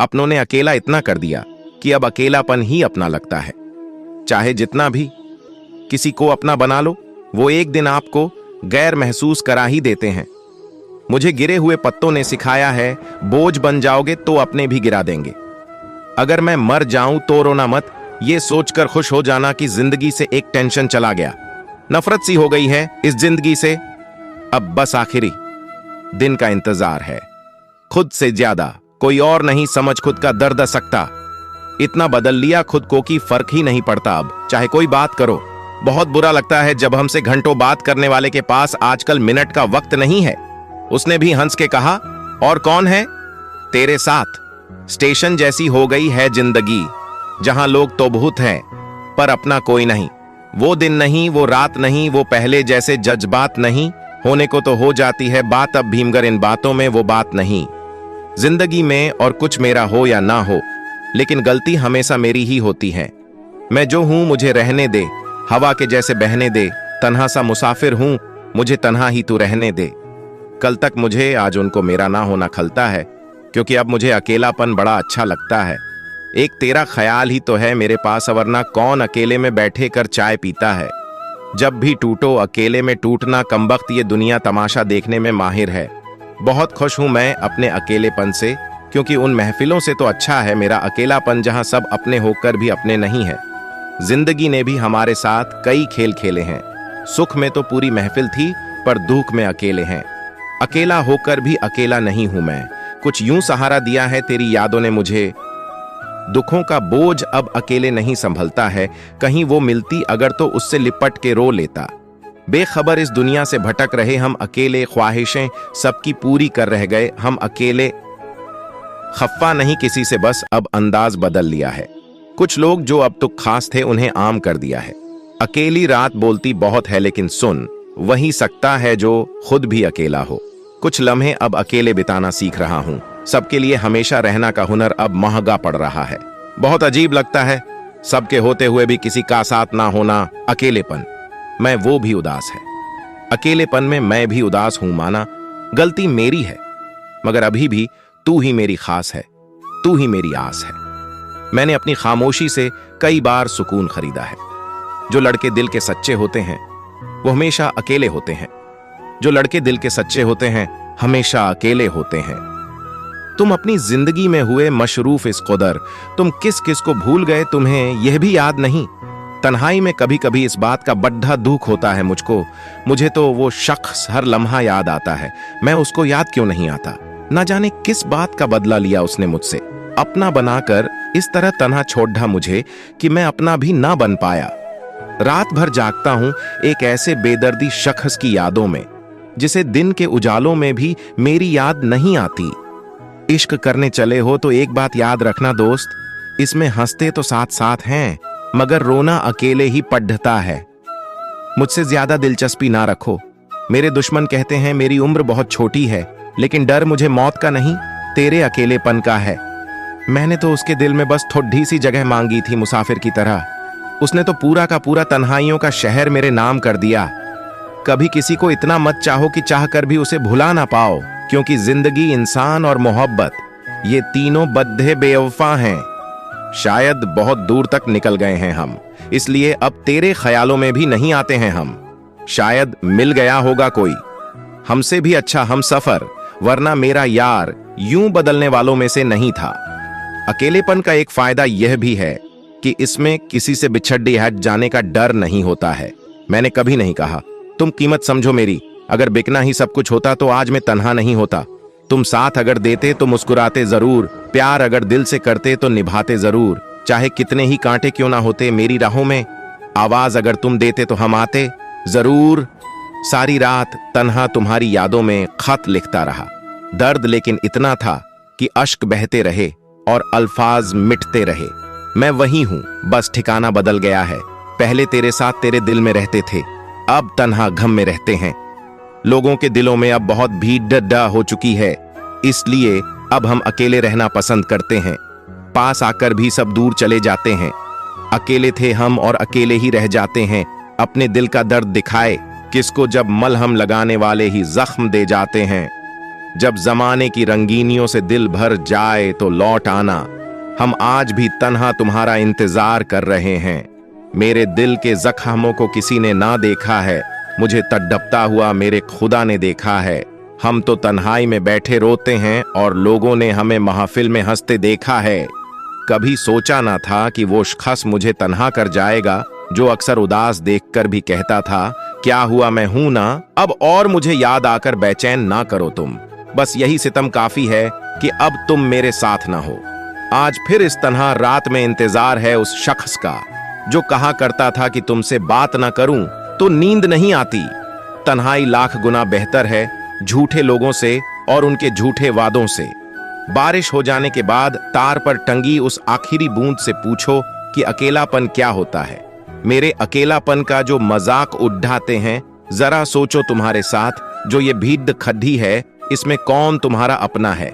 अपनों ने अकेला इतना कर दिया कि अब अकेलापन ही अपना लगता है। चाहे जितना भी किसी को अपना बना लो, वो एक दिन आपको गैर महसूस करा ही देते हैं। मुझे गिरे हुए पत्तों ने सिखाया है, बोझ बन जाओगे तो अपने भी गिरा देंगे। अगर मैं मर जाऊं तो रोना मत, ये सोचकर खुश हो जाना कि जिंदगी से एक टेंशन चला गया। नफरत सी हो गई है इस जिंदगी से, अब बस आखिरी दिन का इंतजार है। खुद से ज्यादा कोई और नहीं समझ खुद का दर्द सकता। इतना बदल लिया खुद को कि फर्क ही नहीं पड़ता अब चाहे कोई बात करो। बहुत बुरा लगता है जब हमसे घंटों बात करने वाले के पास आजकल मिनट का वक्त नहीं है। उसने भी हंस के कहा, और कौन है तेरे साथ? स्टेशन जैसी हो गई है जिंदगी, जहां लोग तो बहुत हैं पर अपना कोई नहीं। वो दिन नहीं, वो रात नहीं, वो पहले जैसे जज्बात नहीं। होने को तो हो जाती है बात अब भीमगर, इन बातों में वो बात नहीं। जिंदगी में और कुछ मेरा हो या ना हो, लेकिन गलती हमेशा मेरी ही होती है। मैं जो हूं मुझे रहने दे, हवा के जैसे बहने दे। तन्हा सा मुसाफिर हूं, मुझे तन्हा ही तू रहने दे। कल तक मुझे, आज उनको मेरा ना होना खलता है, क्योंकि अब मुझे अकेलापन बड़ा अच्छा लगता है। एक तेरा ख्याल ही तो है मेरे पास, वरना कौन अकेले में बैठे कर चाय पीता है। जब भी टूटो अकेले में टूटना, कमबख्त ये दुनिया तमाशा देखने में माहिर है। बहुत खुश हूं मैं अपने अकेलेपन से, क्योंकि उन महफिलों से तो अच्छा है मेरा अकेलापन, जहां सब अपने होकर भी अपने नहीं है। जिंदगी ने भी हमारे साथ कई खेल खेले हैं। सुख में तो पूरी महफिल थी, पर दुख में अकेले हैं। अकेला होकर भी अकेला नहीं हूं मैं। कुछ यूं सहारा दिया है तेरी यादों ने मुझे। दुखों का बोझ अब अकेले नहीं संभलता है। कहीं वो मिलती अगर तो उससे लिपट के रो लेता। बेखबर इस दुनिया से भटक रहे हम अकेले, ख्वाहिशें सबकी पूरी कर रह गए हम अकेले। खफ्फा नहीं किसी से, बस अब अंदाज बदल लिया है। कुछ लोग जो अब तक खास थे उन्हें आम कर दिया है। अकेली रात बोलती बहुत है, लेकिन सुन वही सकता है जो खुद भी अकेला हो। कुछ लम्हे अब अकेले बिताना सीख रहा हूं। सबके लिए हमेशा रहना का हुनर अब महंगा पड़ रहा है। बहुत अजीब लगता है सबके होते हुए भी किसी का साथ ना होना। अकेलेपन मैं वो भी उदास है। अकेलेपन में मैं भी उदास हूं माना। गलती मेरी है, मगर अभी भी तू ही मेरी खास है, तू ही मेरी आस है। मैंने अपनी खामोशी से कई बार सुकून खरीदा है। जो लड़के दिल के सच्चे होते हैं वो हमेशा अकेले होते हैं। जो लड़के दिल के सच्चे होते हैं हमेशा अकेले होते हैं। तुम अपनी जिंदगी में हुए मशरूफ इस कदर, तुम किस किस को भूल गए तुम्हें यह भी याद नहीं। तन्हाई में कभी कभी इस बात का बड्ढा दुख होता है मुझको। मुझे तो वो शख्स हर लम्हा याद आता है, मैं उसको याद क्यों नहीं आता। ना जाने किस बात का बदला लिया उसने मुझसे। अपना बनाकर इस तरह तन्हा छोड़ ढा मुझे कि मैं अपना भी ना बन पाया। रात भर जागता हूं एक ऐसे बेदर्दी शख्स की यादों में, जिसे दिन के उजालों में भी मेरी याद नहीं आती। इश्क करने चले हो तो एक बात याद रखना दोस्त, इसमें हंसते तो साथ साथ हैं, मगर रोना अकेले ही पढ़ता है। मुझसे ज्यादा दिलचस्पी ना रखो। मेरे दुश्मन कहते हैं मेरी उम्र बहुत छोटी है, लेकिन डर मुझे मौत का नहीं तेरे अकेलेपन का है। मैंने तो उसके दिल में बस थोड़ी सी जगह मांगी थी मुसाफिर की तरह। उसने तो पूरा का पूरा तन्हाइयों का शहर मेरे नाम कर दिया। कभी किसी को इतना मत चाहो कि चाह कर भी उसे भुला ना पाओ, क्योंकि जिंदगी, इंसान और मोहब्बत ये तीनों बद्दे बेवफा हैं। शायद बहुत दूर तक निकल गए हैं हम, इसलिए अब तेरे ख्यालों में भी नहीं आते हैं हम। शायद मिल गया होगा कोई हमसे भी अच्छा हम सफर, वरना मेरा यार यूं बदलने वालों में से नहीं था। अकेलेपन का एक फायदा यह भी है कि इसमें किसी से बिछड़ हट जाने का डर नहीं होता है। मैंने कभी नहीं कहा तुम कीमत समझो मेरी। अगर बिकना ही सब कुछ होता तो आज मैं तन्हा नहीं होता। तुम साथ अगर देते तो मुस्कुराते जरूर, प्यार अगर दिल से करते तो निभाते जरूर। चाहे कितने ही कांटे क्यों ना होते मेरी राहों में, आवाज अगर तुम देते तो हम आते जरूर। सारी रात तन्हा तुम्हारी यादों में खत लिखता रहा। दर्द लेकिन इतना था कि अश्क बहते रहे और अल्फाज मिटते रहे। मैं वही हूं, बस ठिकाना बदल गया है। पहले तेरे साथ तेरे दिल में रहते थे, अब तन्हा गम में रहते हैं। लोगों के दिलों में अब बहुत भीड़ हो चुकी है, इसलिए अब हम अकेले रहना पसंद करते हैं। पास आकर भी सब दूर चले जाते हैं। अकेले थे हम और अकेले ही रह जाते हैं। अपने दिल का दर्द दिखाए किसको, जब मलहम लगाने वाले ही जख्म दे जाते हैं। जब जमाने की रंगीनियों से दिल भर जाए तो लौट आना। हम आज भी तन्हा तुम्हारा इंतजार कर रहे हैं। मेरे दिल के जख्मों को किसी ने ना देखा है, मुझे तड़पता हुआ मेरे खुदा ने देखा है। हम तो तन्हाई में बैठे रोते हैं और लोगों ने हमें महफिल में हंसते देखा है। कभी सोचा ना था कि वो शख्स मुझे तन्हा कर जाएगा, जो अक्सर उदास देखकर भी कहता था, क्या हुआ मैं हूं ना। अब और मुझे याद आकर बेचैन ना करो तुम, बस यही सितम काफी है कि अब तुम मेरे साथ ना हो। आज फिर इस तन्हा रात में इंतजार है उस शख्स का, जो कहा करता था कि तुमसे बात ना करूं तो नींद नहीं आती। तन्हाई लाख गुना बेहतर है झूठे लोगों से और उनके झूठे वादों से। बारिश हो जाने के बाद तार पर टंगी उस आखिरी बूंद से पूछो कि अकेलापन क्या होता है। मेरे अकेलापन का जो मजाक उड़ाते हैं, जरा सोचो तुम्हारे साथ जो ये भीड़ खड्डी है, इसमें कौन तुम्हारा अपना है।